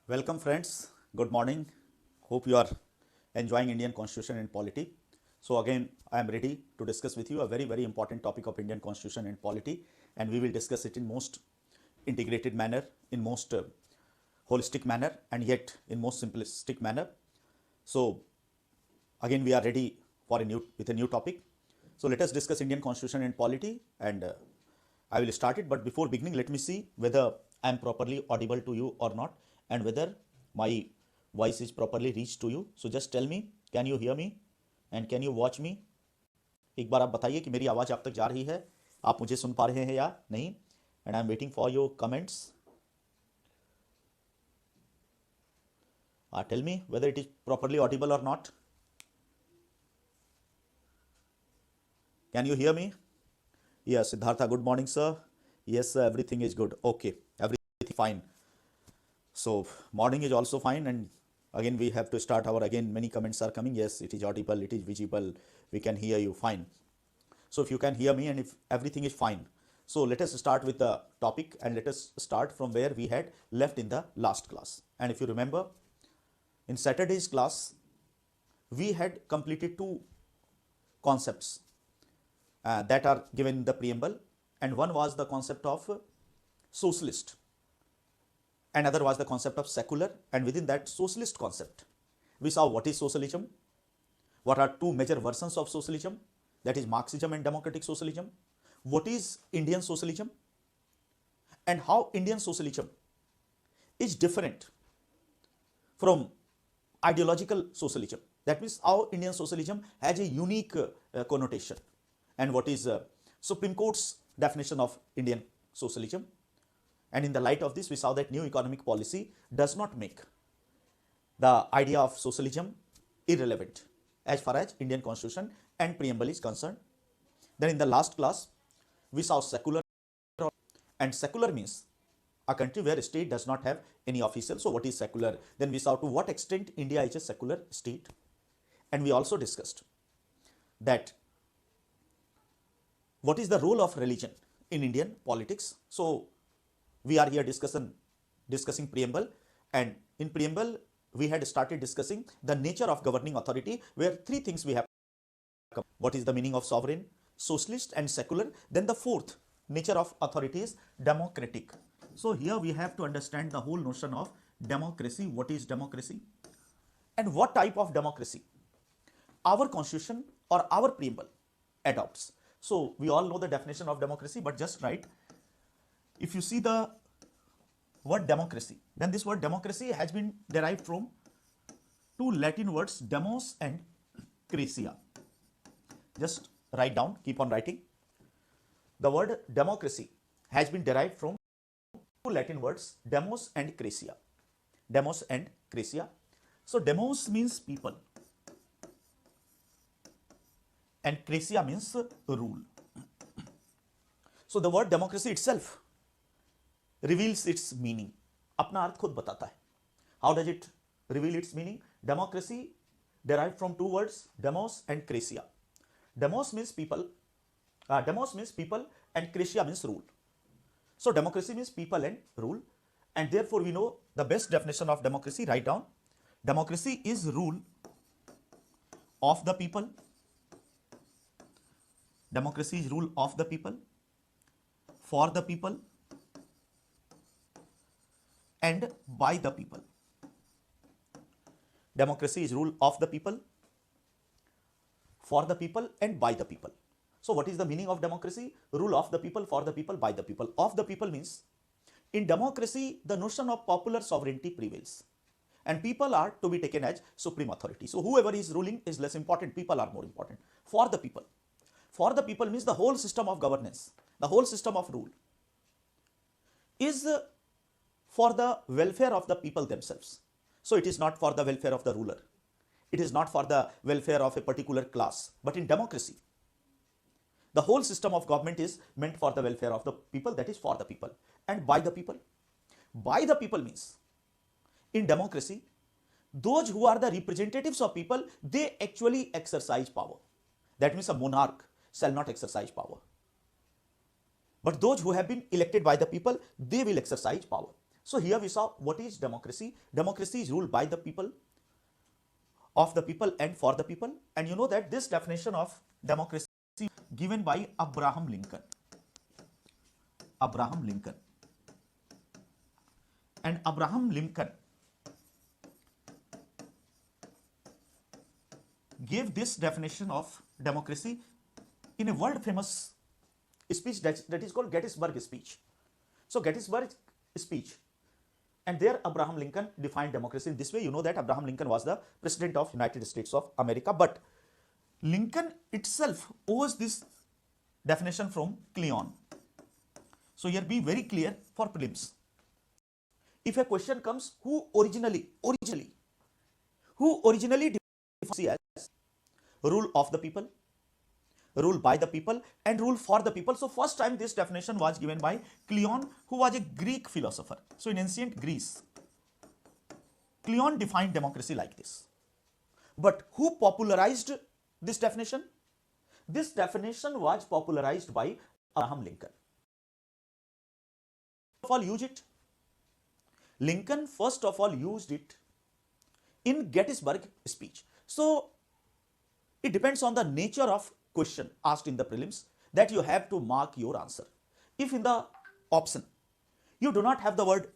Welcome friends, good morning. Hope you are enjoying Indian Constitution and polity. So again, I am ready to discuss with you a very important topic of Indian Constitution and polity, and we will discuss it in most integrated manner, in most holistic manner, and yet in most simplistic manner. So again, we are ready for with a new topic. So let us discuss Indian Constitution and polity, and I will start it. But before beginning, let me see whether I am properly audible to you or not, and whether my voice is properly reached to you. So just tell me, can you hear me and can you watch me? एक बार आप बताइए कि मेरी आवाज़ आप तक जा रही है, आप मुझे सुन पा रहे हैं या नहीं. And I am waiting for your comments. Tell me whether it is properly audible or not. Can you hear me? Yes, Siddhartha, good morning, sir. Yes, sir, everything is good. Okay, everything fine. So morning is also fine, and again we have to start our, again many comments are coming. Yes, it is audible, it is visible, we can hear you fine. So if you can hear me and if everything is fine, so let us start with the topic, and let us start from where we had left in the last class. And if you remember, in Saturday's class, we had completed two concepts that are given in the preamble, and one was the concept of socialist, another was the concept of secular. And within that socialist concept, we saw what is socialism, what are two major versions of socialism, that is Marxism and democratic socialism, what is Indian socialism, and how Indian socialism is different from ideological socialism. That means how Indian socialism has a unique connotation, and what is Supreme Court's definition of Indian socialism. And in the light of this, we saw that new economic policy does not make the idea of socialism irrelevant as far as Indian Constitution and preamble is concerned. Then in the last class, we saw secular, and secular means a country where state does not have any official. So what is secular? Then we saw to what extent India is a secular state, and we also discussed that what is the role of religion in Indian politics. So we are here discussing preamble, and in preamble we had started discussing the nature of governing authority, where three things we have. What is the meaning of sovereign, socialist and secular? Then the fourth nature of authority is democratic. So here we have to understand the whole notion of democracy. What is democracy and what type of democracy our constitution or our preamble adopts. So we all know the definition of democracy, but just write, if you see the word democracy, then this word democracy has been derived from two Latin words, demos and cratia. Just write down, keep on writing. The word democracy has been derived from two Latin words, demos and cratia. Demos and cratia. So demos means people, and cratia means rule. So the word democracy itself reveals its meaning. अपना अर्थ खुद बताता है. How does it reveal its meaning? Democracy derived from two words, demos and cratia. Demos means people, and cratia means rule. So democracy means people and rule, and therefore we know the best definition of democracy. Write down, democracy is rule of the people. Democracy is rule of the people, for the people, and by the people. Democracy is rule of the people, for the people, and by the people. So what is the meaning of democracy? Rule of the people, for the people, by the people. Of the people means, in democracy, the notion of popular sovereignty prevails, and people are to be taken as supreme authority. So whoever is ruling is less important, people are more important. For the people. For the people means the whole system of governance, the whole system of rule is for the welfare of the people themselves. So it is not for the welfare of the ruler. It is not for the welfare of a particular class. But in democracy, the whole system of government is meant for the welfare of the people, that is for the people. And by the people. By the people means, in democracy, those who are the representatives of people, they actually exercise power. That means a monarch shall not exercise power. But those who have been elected by the people, they will exercise power. So here we saw what is democracy. Democracy is ruled by the people, of the people and for the people. And you know that this definition of democracy given by Abraham Lincoln. Abraham Lincoln. And Abraham Lincoln gave this definition of democracy in a world famous speech that is called Gettysburg speech. So Gettysburg speech, and there Abraham Lincoln defined democracy in this way. You know that Abraham Lincoln was the president of United States of America, but Lincoln itself owes this definition from Cleon. So here be very clear for prelims. If a question comes, who originally defined democracy as rule of the people, rule by the people, and rule for the people. So first time this definition was given by Cleon, who was a Greek philosopher. So in ancient Greece, Cleon defined democracy like this. But who popularized this definition? This definition was popularized by Abraham Lincoln. First of all, use it. Lincoln first of all used it in Gettysburg speech. So it depends on the nature of question asked in the prelims that you have to mark your answer. If in the option you do not have the word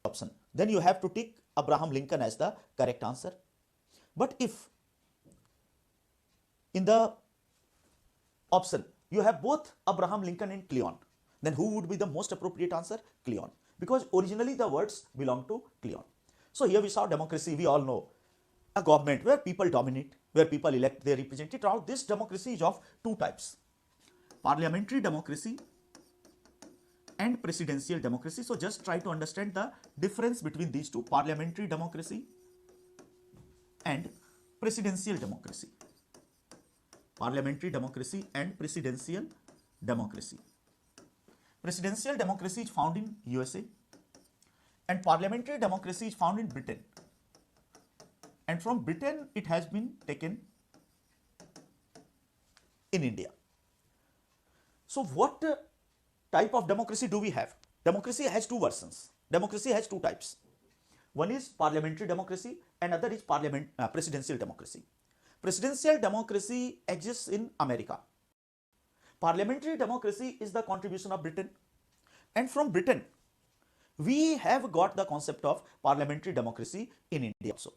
option, then you have to tick Abraham Lincoln as the correct answer. But if in the option you have both Abraham Lincoln and Cleon, then who would be the most appropriate answer? Cleon, because originally the words belong to Cleon. So here we saw democracy. We all know a government where people dominate, where people elect their representative. Now this democracy is of two types: parliamentary democracy and presidential democracy. So just try to understand the difference between these two: parliamentary democracy and presidential democracy. Parliamentary democracy and presidential democracy. Presidential democracy is found in USA and parliamentary democracy is found in Britain. And from Britain it has been taken in India. So what type of democracy do we have? Democracy has two versions. Democracy has two types. One is parliamentary democracy and other is presidential democracy. Presidential democracy exists in America. Parliamentary democracy is the contribution of Britain, and from Britain we have got the concept of parliamentary democracy in India also.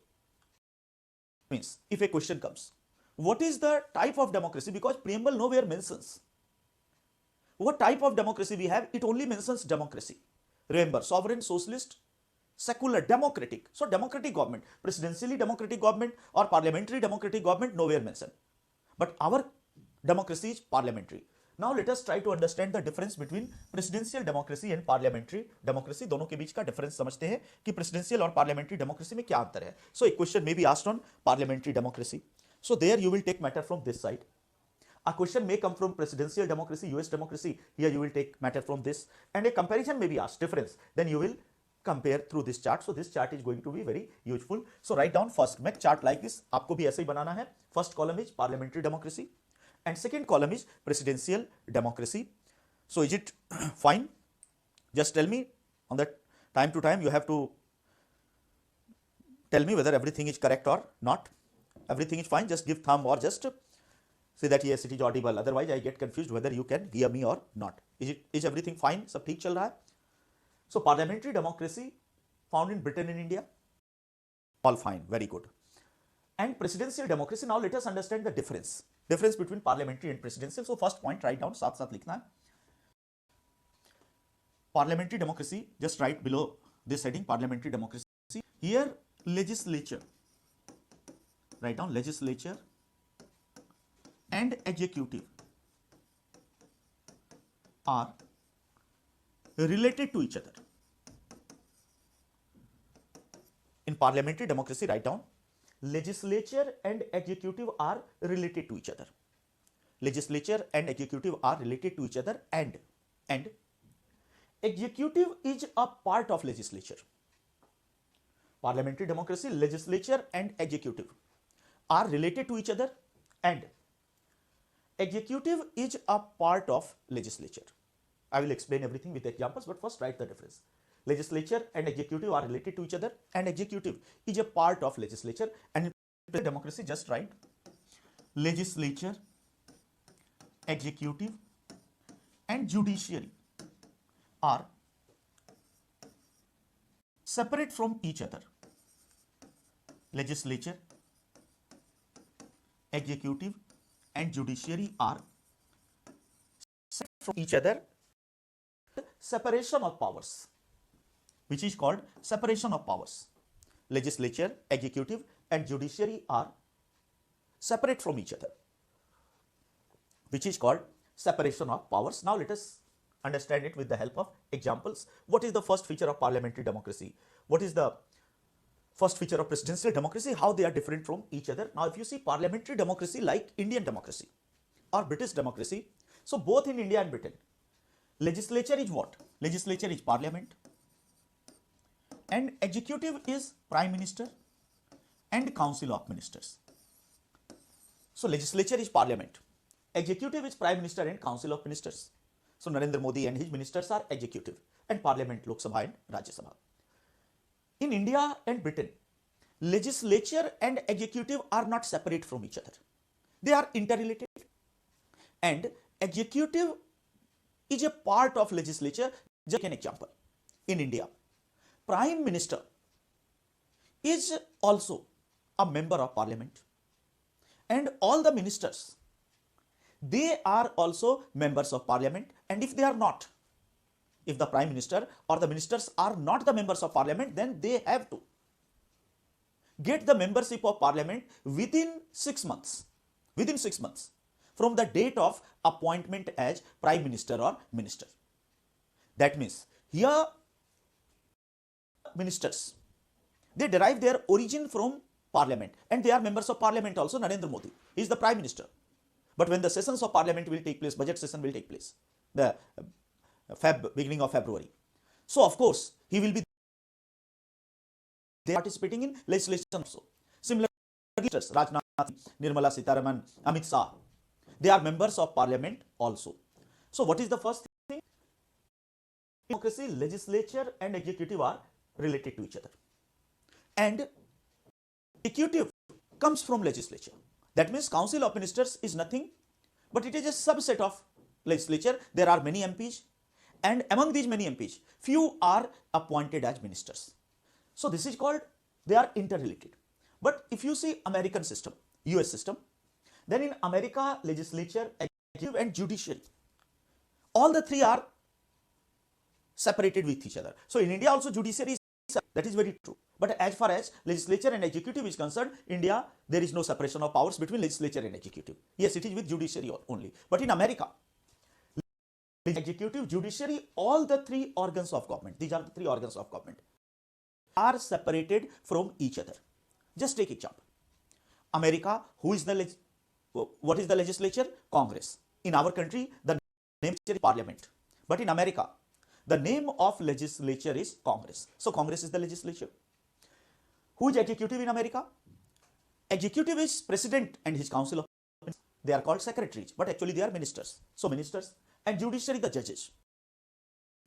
Means if a question comes, what is the type of democracy? Because preamble nowhere mentions what type of democracy we have, it only mentions democracy. Remember, sovereign, socialist, secular, democratic. So democratic government, presidentially democratic government or parliamentary democratic government nowhere mentioned. But our democracy is parliamentary. Now let us try to understand the difference between presidential democracy and parliamentary democracy. दोनों के बीच का difference समझते हैं कि presidential और parliamentary democracy में क्या अंतर है. So a question may be asked on parliamentary democracy. So there you will take matter from this side. A question may come from presidential democracy, US democracy. Here you will take matter from this, and a comparison may be asked, difference. Then you will compare through this chart. So this chart is going to be very useful. So write down first. Make chart like this. आपको भी ऐसे ही बनाना है. First column is parliamentary democracy, and second column is presidential democracy. So is it fine? Just tell me on that. Time to time you have to tell me whether everything is correct or not. Everything is fine. Just give thumb or just say that yes, it is audible. Otherwise I get confused whether you can hear me or not. Is everything fine? सब ठीक चल रहा है? So parliamentary democracy found in Britain and India, all fine, very good. And presidential democracy, now let us understand the difference between parliamentary and presidential. So first point, write down, साथ साथ लिखना है. Parliamentary democracy, just write below this heading, parliamentary democracy. Here legislature, write down legislature and executive are related to each other. In parliamentary democracy, write down legislature and executive are related to each other. Legislature and executive are related to each other, and executive is a part of legislature. Parliamentary democracy, legislature and executive are related to each other, and executive is a part of legislature. I will explain everything with examples, but first write the difference. Legislature and executive are related to each other, and executive is a part of legislature. And in democracy, just write legislature, executive, and judiciary are separate from each other. Legislature, executive, and judiciary are separate from each other. Separation of powers, which is called separation of powers. Legislature, executive, and judiciary are separate from each other, which is called separation of powers. Now let us understand it with the help of examples. What is the first feature of parliamentary democracy? What is the first feature of presidential democracy? How they are different from each other? Now if you see parliamentary democracy like Indian democracy or British democracy, so both in India and Britain, legislature is what? Legislature is parliament, and executive is prime minister and council of ministers. So legislature is parliament, executive is prime minister and council of ministers. So Narendra Modi and his ministers are executive, and parliament, Lok Sabha and Rajya Sabha. In India and Britain, legislature and executive are not separate from each other. They are interrelated, and executive is a part of legislature. Just an example. In India, prime minister is also a member of parliament, and all the ministers, they are also members of parliament. And if they are not, if the prime minister or the ministers are not the members of parliament, then they have to get the membership of parliament within 6 months. Within 6 months from the date of appointment as prime minister or minister. That means here ministers, they derive their origin from parliament, and they are members of parliament also. Narendra Modi is the prime minister. But when the sessions of parliament will take place, budget session will take place, the beginning of February. So of course, he will be participating in legislation also. Similarly, Rajnath, Nirmala Sitharaman, Amit Shah, they are members of parliament also. So what is the first thing? Democracy, legislature and executive are related to each other. And executive comes from legislature. That means council of ministers is nothing, but it is a subset of legislature. There are many MPs, and among these many MPs, few are appointed as ministers. So this is called, they are interrelated. But if you see American system, US system, then in America, legislature, executive and judiciary, all the three are separated with each other. So in India also judiciary is separate. That is very true. But as far as legislature and executive is concerned, India, there is no separation of powers between legislature and executive. Yes, it is with judiciary only. But in America, executive, judiciary, all the three organs of government, these are the three organs of government, are separated from each other. Just take example. America, what is the legislature? Congress. In our country, the name is parliament. But in America, the name of legislature is Congress. So Congress is the legislature. Who is executive in America? Executive is president and his council of ministers. They are called secretaries, but actually they are ministers. So ministers, and judiciary, the judges.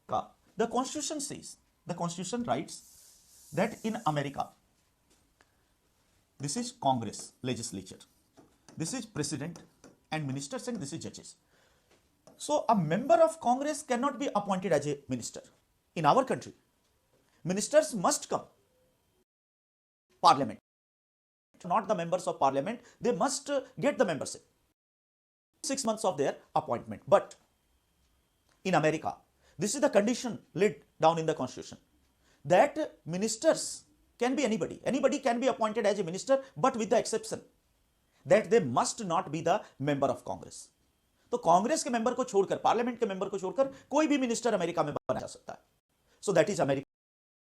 The constitution says, the constitution writes that in America, this is Congress, legislature. This is president and ministers, and this is judges. So a member of Congress cannot be appointed as a minister. In our country, ministers must come parliament. Not the members of parliament, they must get the membership 6 months of their appointment. But in America, this is the condition laid down in the constitution, that ministers can be anybody. Anybody can be appointed as a minister, but with the exception that they must not be the member of Congress. तो कांग्रेस के member को छोड़कर, parliament के member को छोड़कर कोई भी minister America में बना जा सकता है. So that is America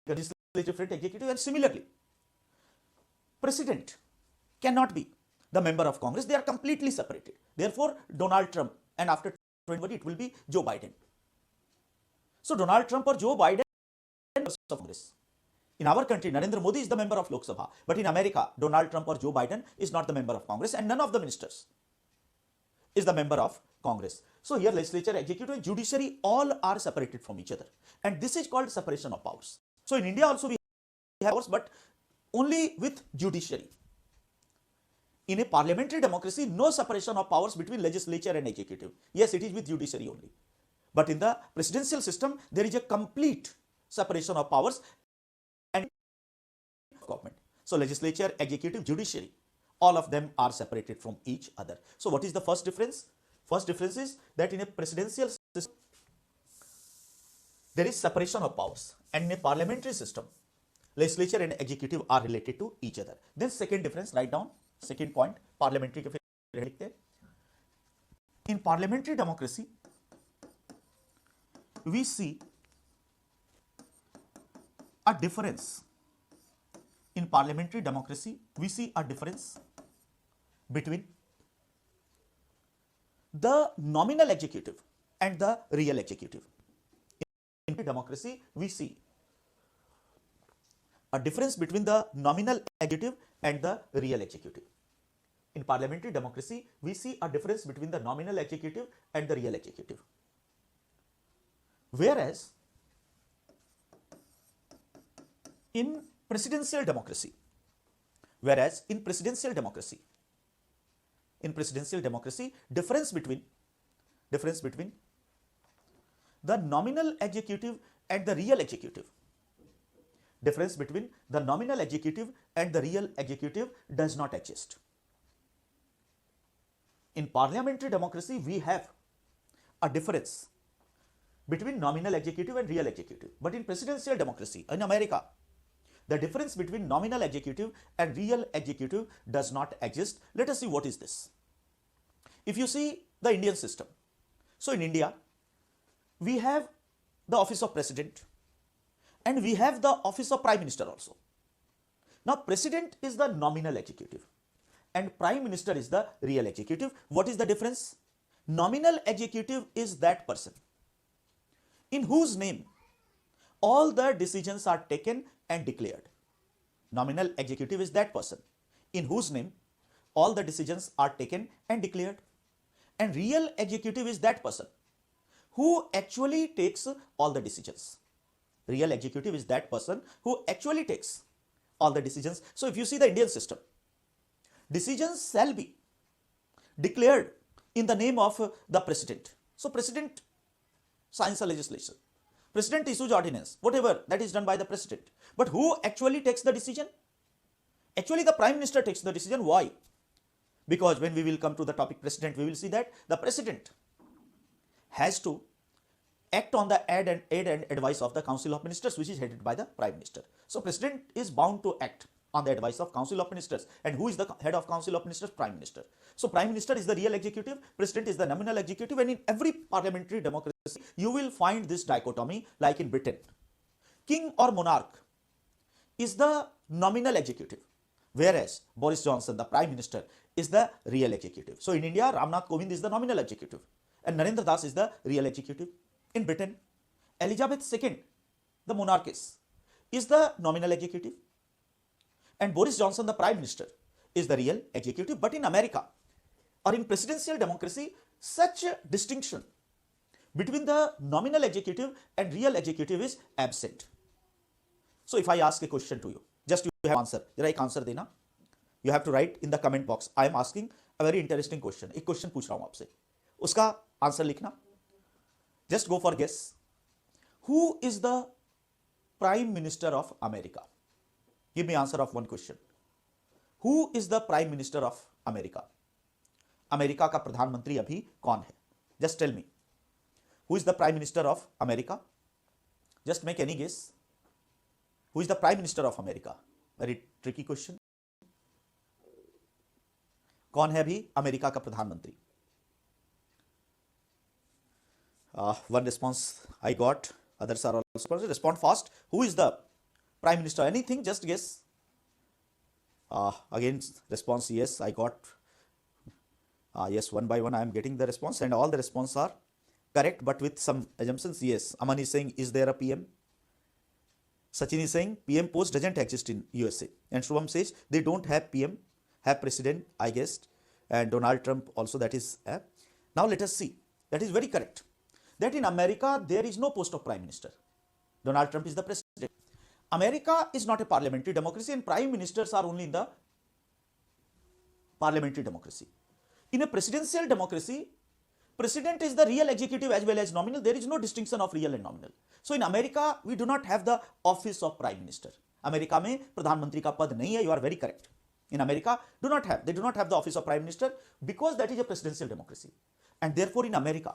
legislative executive. And similarly, president cannot be the member of Congress. They are completely separated. Therefore, Donald Trump, and after 2020 it will be Joe Biden. So Donald Trump or Joe Biden are members of Congress. In our country, Narendra Modi is the member of Lok Sabha. But in America, Donald Trump or Joe Biden is not the member of Congress, and none of the ministers is the member of Congress. So here legislature, executive and judiciary all are separated from each other, and this is called separation of powers. So in India also we have powers, but only with judiciary. In a parliamentary democracy, no separation of powers between legislature and executive. Yes, it is with judiciary only. But in the presidential system, there is a complete separation of powers and government. So legislature, executive, judiciary, all of them are separated from each other. So what is the first difference? First difference is that in a presidential system, there is separation of powers, and in a parliamentary system, legislature and executive are related to each other. Then second difference, write down, second point, parliamentary. In parliamentary democracy, we see a difference. In parliamentary democracy, we see a difference between the nominal executive and the real executive. In democracy, we see a difference between the nominal executive and the real executive. In parliamentary democracy, we see a difference between the nominal executive and the real executive. Whereas in presidential democracy, difference between the nominal executive and the real executive, does not exist. In parliamentary democracy, we have a difference between nominal executive and real executive. But in presidential democracy, in America, the difference between nominal executive and real executive does not exist. Let us see what is this. If you see the Indian system, so in India, we have the office of president and we have the office of prime minister also. Now, president is the nominal executive and prime minister is the real executive. What is the difference? Nominal executive is that person in whose name all the decisions are taken and declared. Nominal executive is that person in whose name all the decisions are taken and declared. And real executive is that person who actually takes all the decisions. Real executive is that person who actually takes all the decisions. So if you see the Indian system, decisions shall be declared in the name of the president. So president signs a legislation. President issues ordinance, whatever, that is done by the president. But who actually takes the decision? Actually, the prime minister takes the decision. Why? Because when we will come to the topic president, we will see that the president has to act on the aid and advice of the Council of Ministers, which is headed by the Prime Minister. So president is bound to act on the advice of Council of Ministers. And who is the head of Council of Ministers? Prime Minister. So Prime Minister is the real executive, president is the nominal executive, and in every parliamentary democracy, you will find this dichotomy like in Britain. King or monarch is the nominal executive, whereas Boris Johnson, the Prime Minister, is the real executive. So in India, Ramnath Kovind is the nominal executive and Narendra Das is the real executive. In Britain, Elizabeth II, the monarchess, is the nominal executive and Boris Johnson, the Prime Minister, is the real executive. But in America or in presidential democracy, such a distinction between the nominal executive and real executive is absent. So if I ask a question to you, just you have to answer. जरा एक answer देना. You have to write in the comment box. I am asking a very interesting question. एक question पूछ रहा हूँ आपसे. उसका answer लिखना. Just go for guess. Who is the Prime Minister of America? Give me answer of one question. Who is the Prime Minister of America? America का प्रधानमंत्री अभी कौन है? Just tell me. Who is the Prime Minister of America? Just make any guess. Who is the Prime Minister of America? Very tricky question. कौन है अभी America का प्रधानमंत्री? One response I got. Others are also respond fast. Who is the Prime Minister? Anything? Just guess. Again, response yes. I got. Yes, one by one I am getting the response, and all the response are correct, but with some assumptions. Yes, Aman is saying, is there a PM? Sachin is saying, PM post doesn't exist in USA. And Shubham says, they don't have PM, have president, I guess. And Donald Trump also, that is. Now let us see. That is very correct. That in America, there is no post of prime minister. Donald Trump is the president. America is not a parliamentary democracy, and prime ministers are only in the parliamentary democracy. In a presidential democracy, president is the real executive as well as nominal. There is no distinction of real and nominal. So in America, we do not have the office of prime minister. America में प्रधानमंत्री का पद नहीं है. You are very correct. In America, they do not have the office of prime minister because that is a presidential democracy. And therefore in America,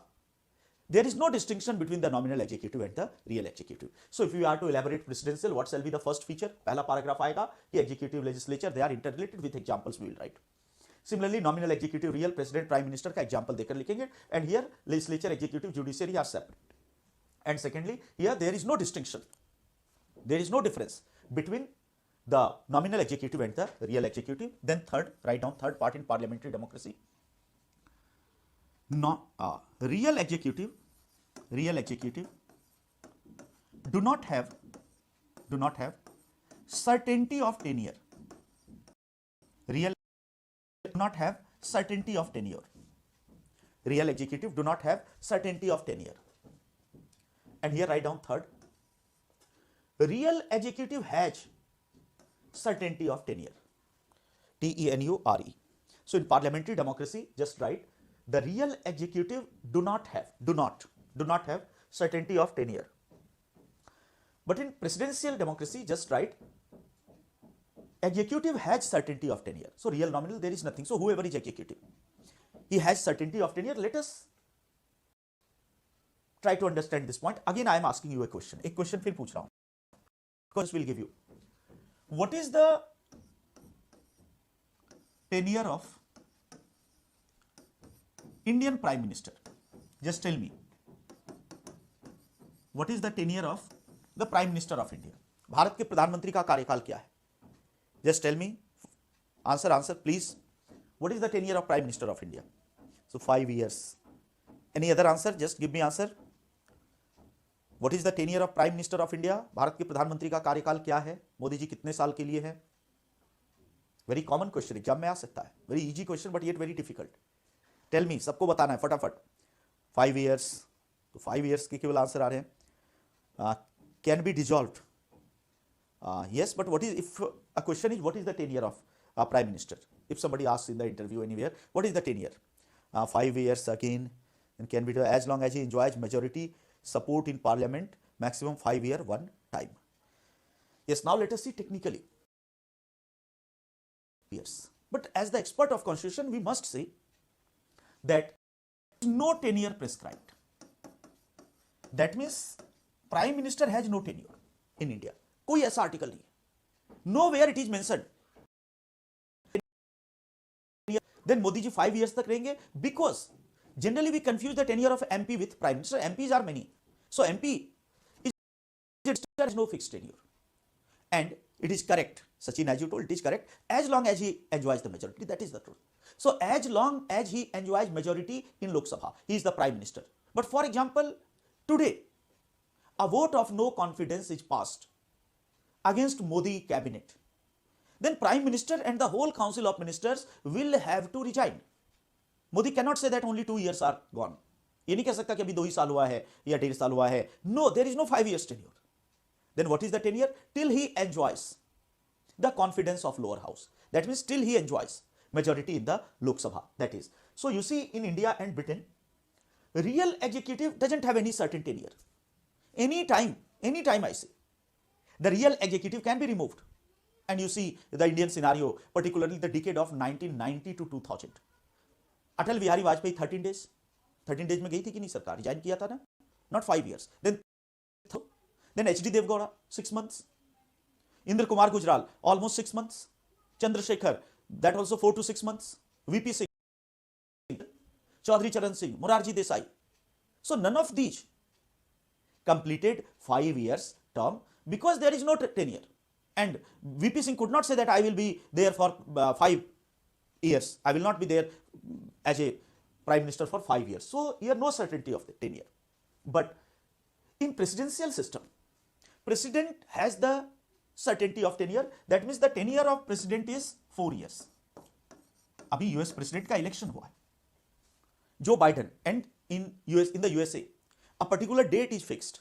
there is no distinction between the nominal executive and the real executive. So if you are to elaborate presidential, what shall be the first feature? पहला paragraph आएगा कि executive legislature, they are interrelated with examples we will write. Similarly, nominal executive, real president, prime minister का example देकर लिखेंगे. And here legislature, executive, judiciary are separate. And secondly, here there is no distinction. There is no difference between the nominal executive and the real executive. Then third, write down third part in parliamentary democracy. Real executive do not have certainty of tenure. Real do not have certainty of tenure. Real executive do not have certainty of tenure. And here write down third. Real executive has certainty of tenure. Tenure. So in parliamentary democracy, just write the real executive do not have certainty of tenure. But in presidential democracy, just write executive has certainty of tenure. So real nominal, there is nothing. So whoever is executive, he has certainty of tenure. Let us try to understand this point. Again, I am asking you a question. एक question फिर पूछ रहा हूँ. Because will give you. What is the tenure of Indian Prime Minister? Just tell me. What is the tenure of the Prime Minister of India? Bharat के प्रधानमंत्री का कार्यकाल क्या है? Just tell me. Answer please. What is the tenure of Prime Minister of India? So 5 years. Any other answer? Just give me answer. What is the tenure of Prime Minister of India? Bharat के प्रधानमंत्री का कार्यकाल क्या है? मोदी जी कितने साल के लिए है? Very common question, एग्जाम में आ सकता है. Very easy question but yet very difficult. Tell me, सबको बताना है फटाफट. 5 years. तो 5 years के केवल आंसर आ रहे हैं. Can be dissolved. Yes, but what is, if a question is what is the tenure of Prime Minister? If somebody asks in the interview anywhere, what is the tenure? 5 years again, and can be as long as he enjoys majority support in parliament, maximum 5 year one time. Yes, now let us see technically. Yes, but as the expert of constitution, we must say that no tenure prescribed. That means Prime Minister has no tenure in India. कोई ऐसा article नहीं है. Nowhere it is mentioned. Then Modi ji 5 years तक रहेंगे because generally we confuse the tenure of MP with Prime Minister. MPs are many. So MP is no fixed tenure. And it is correct. Sachin, as you told, it is correct. As long as he enjoys the majority, that is the truth. So as long as he enjoys majority in Lok Sabha, he is the Prime Minister. But for example, today, a vote of no confidence is passed against Modi cabinet. Then Prime Minister and the whole Council of Ministers will have to resign. Modi cannot say that only 2 years are gone. ये नहीं कह सकता कि अभी 2 ही साल हुआ है या 1.5 साल हुआ है. No, there is no 5 years tenure. Then what is the tenure? Till he enjoys the confidence of lower house. That means till he enjoys majority in the Lok Sabha. That is. So you see in India and Britain, real executive doesn't have any certain tenure. Anytime I say, the real executive can be removed. And you see the Indian scenario, particularly the decade of 1990 to 2000. Atal Bihari Vajpayee 13 days में गई थी कि नहीं सरकार, resign किया था ना, not 5 years. Then HD Devgowda 6 months. Indra Kumar Gujral almost 6 months. Chandrasekhar, that also 4 to 6 months. VP Singh, Chaudhary Charan Singh, Morarji Desai. So none of these completed 5 years term because there is no tenure. And VP Singh could not say that I will be there for 5 years. I will not be there as a Prime Minister for 5 years. So here no certainty of the tenure. But in presidential system, President has the certainty of tenure. That means the tenure of President is 4 years. अभी US President का election हुआ है. Joe Biden, and in the USA, a particular date is fixed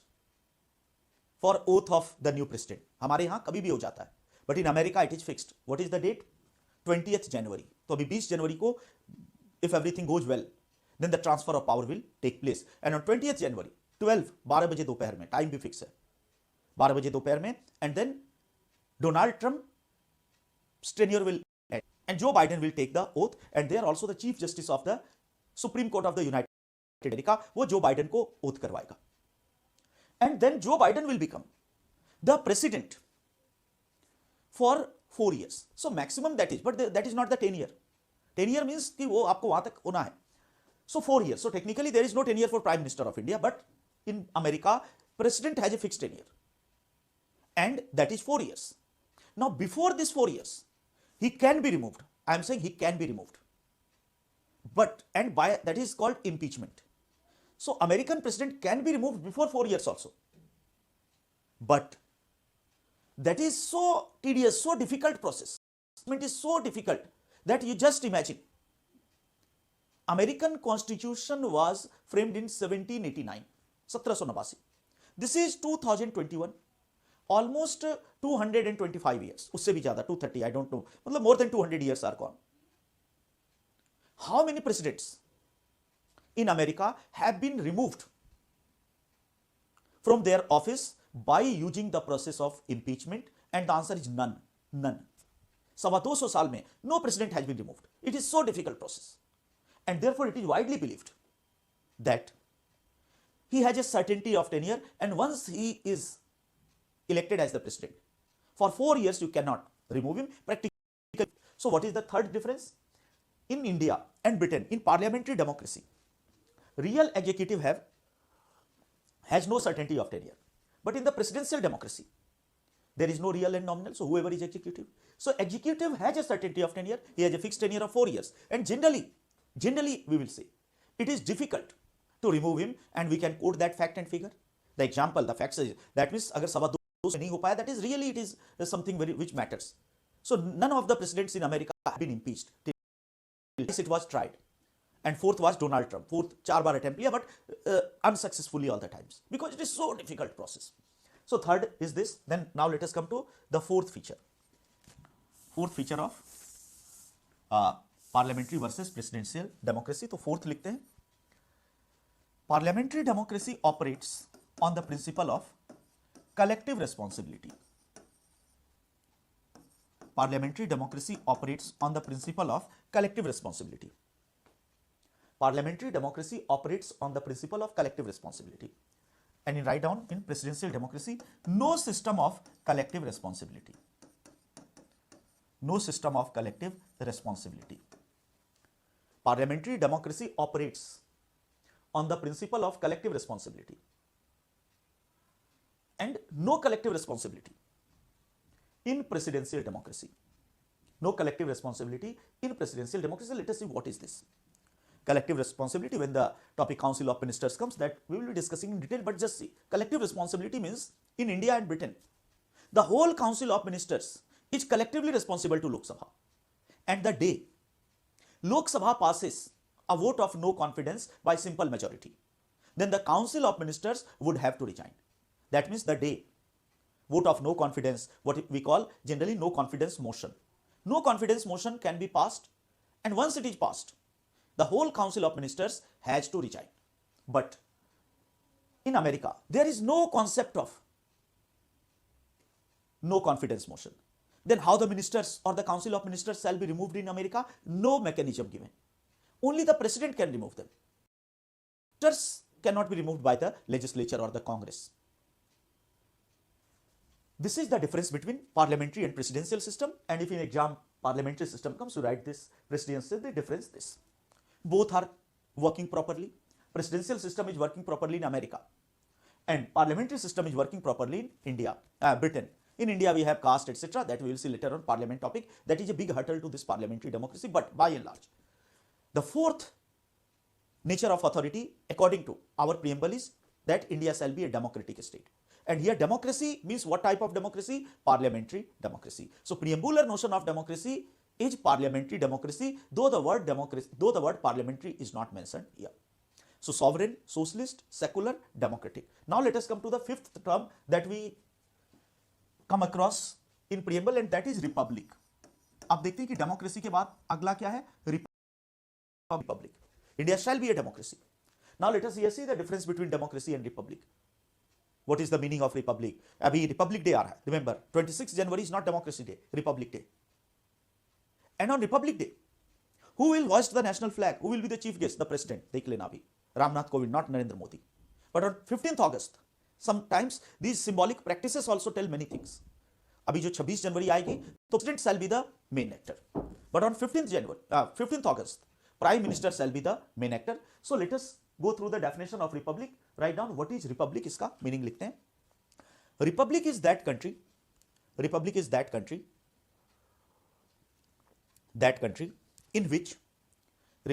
for oath of the new president. हमारे यहाँ कभी भी हो जाता है, but in America it is fixed. What is the date? 20th January. तो अभी 20 जनवरी को, if everything goes well, then the transfer of power will take place. And on 20th January, 12 बजे दोपहर में, टाइम भी फिक्स है 12 बजे दोपहर में, and then Donald Trump's tenure will end, and Joe Biden will take the oath, and they are also the Chief Justice of the Supreme Court of the United America. वो जो Biden को oath करवाएगा, and then Joe Biden will become the president for 4 years. So maximum that is, but that is not the 10 year. 10 year means कि वो आपको वहां तक होना है. So 4 years. So technically there is no tenure for Prime Minister of India, but in America, President has a fixed tenure, and that is 4 years. Now before this 4 years, he can be removed. I am saying he can be removed, but and by that is called impeachment. So American president can be removed before 4 years also, but that is so tedious, so difficult process. It is so difficult that you just imagine. American Constitution was framed in 1789, 1789. This is 2021, almost 225 years. उससे भी ज़्यादा, 230, I don't know. मतलब more than 200 years are gone. How many presidents in America have been removed from their office by using the process of impeachment? And the answer is none. None. 250 साल में no president has been removed. It is so difficult process. And therefore it is widely believed that he has a certainty of tenure, and once he is elected as the president, for 4 years you cannot remove him practically. So what is the third difference? In India and Britain, in parliamentary democracy, real executive has no certainty of tenure. But in the presidential democracy, there is no real and nominal, so whoever is executive. So executive has a certainty of tenure, he has a fixed tenure of 4 years, and generally we will say it is difficult to remove him, and we can quote that fact and figure. The example, the facts is, that means अगर सवा दो से नहीं हो पाया, that is really, it is something very which matters. So none of the presidents in America have been impeached till it was tried, and fourth was Donald Trump. Fourth 4 bar attempt लिया, but unsuccessfully all the times, because it is so difficult process. So third is this. Then now let us come to the fourth feature. Fourth feature of parliamentary versus presidential democracy. तो fourth लिखते हैं. Parliamentary democracy operates on the principle of collective responsibility. Parliamentary democracy operates on the principle of collective responsibility. Parliamentary democracy operates on the principle of collective responsibility. And you write down, in presidential democracy, no system of collective responsibility. No system of collective responsibility. Parliamentary democracy operates on the principle of collective responsibility, and no collective responsibility in presidential democracy. No collective responsibility in presidential democracy. Let us see what is this collective responsibility. When the topic Council of Ministers comes, that we will be discussing in detail, but just see. Collective responsibility means in India and Britain, the whole Council of Ministers is collectively responsible to Lok Sabha, and the day Lok Sabha passes a vote of no confidence by simple majority, then the Council of Ministers would have to resign. That means the day vote of no confidence, what we call generally no confidence motion. No confidence motion can be passed, and once it is passed, the whole Council of Ministers has to resign. But in America, there is no concept of no confidence motion. Then how the ministers or the Council of Ministers shall be removed in America? No mechanism given. Only the president can remove them. Ministers cannot be removed by the legislature or the Congress. This is the difference between parliamentary and presidential system. And if in exam parliamentary system comes, you write this presidential, the difference this. Both are working properly. Presidential system is working properly in America, and parliamentary system is working properly in India, Britain. In India, we have caste, etc. That we will see later on parliament topic. That is a big hurdle to this parliamentary democracy. But by and large, the fourth nature of authority, according to our preamble, is that India shall be a democratic state. And here democracy means what type of democracy? Parliamentary democracy. So preambular notion of democracy is parliamentary democracy, though the word parliamentary is not mentioned here. So sovereign, socialist, secular, democratic. Now let us come to the fifth term that we come across in preamble, and that is republic. अब देखते हैं कि democracy के बाद अगला क्या है, republic. India shall be a democracy. Now let us here see the difference between democracy and republic. What is the meaning of republic? अभी रिपब्लिक डे आ रहा है. Remember, 26 January is not democracy day, republic day. And on republic day, who will hoist the national flag? Who will be the chief guest? The president. देख लेना अभी. Ramnath Kovind, not Narendra Modi. But on 15th August, sometimes these symbolic practices also tell many things. अभी जो 26 जनवरी आएगी तो president shall be the main actor. But on 15th August, prime minister shall be the main actor. So let us go through the definition of republic. Write down what is republic. इसका meaning लिखते हैं. Republic is that country in which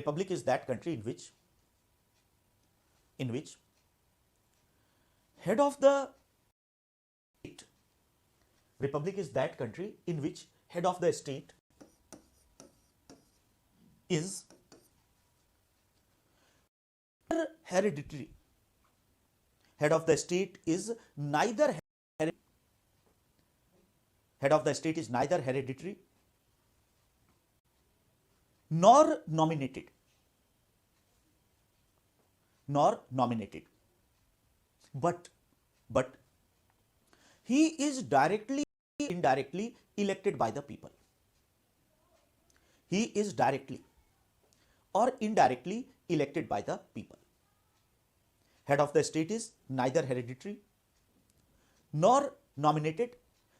republic is that country in which head of the state. Republic is that country in which head of the state is hereditary. Head of the state is neither hereditary nor nominated. But he is directly, indirectly elected by the people. He is directly or indirectly elected by the people. Head of the state is neither hereditary nor nominated,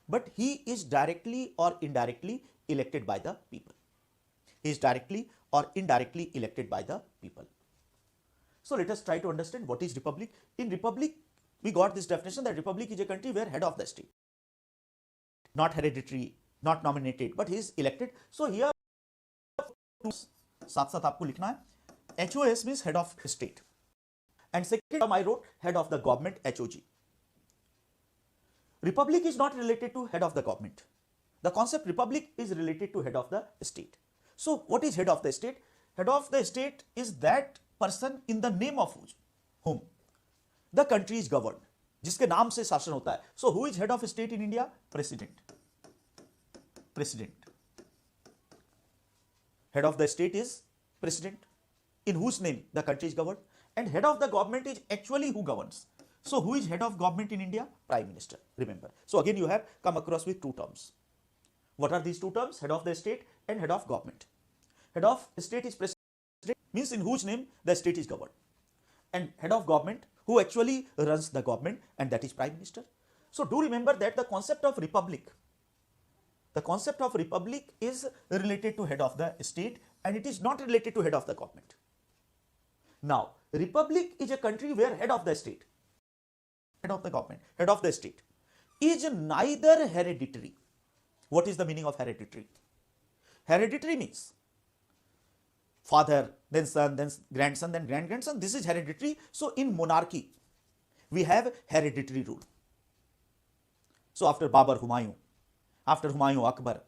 but he is directly or indirectly elected by the people. He is directly or indirectly elected by the people. So let us try to understand what is republic. In republic, we got this definition that republic is a country where head of the state, not hereditary, not nominated, but he is elected. So here साथ साथ आपको लिखना है, HOS means head of state, and second term I wrote head of the government, HOG. Republic is not related to head of the government. The concept republic is related to head of the state. So what is head of the state? Head of the state is that person in the name of whom the country is governed, जिसके नाम से शासन होता है. So who is head of state in India? President. Head of the state is president, in whose name the country is governed, and head of the government is actually who governs. So who is head of government in India? Prime Minister. Remember. So again you have come across with two terms. What are these two terms? Head of the state and head of government. Head of state is president, means in whose name the state is governed, and head of government who actually runs the government, and that is Prime Minister. So do remember that the concept of republic is related to head of the state, and it is not related to head of the government. Now, republic is a country where head of the state, head of the government, head of the state is neither hereditary. What is the meaning of hereditary? Hereditary means father, then son, then grandson, then grand-grandson. This is hereditary. So in monarchy, we have hereditary rule. So after Babur, Humayun, after Humayun, Akbar,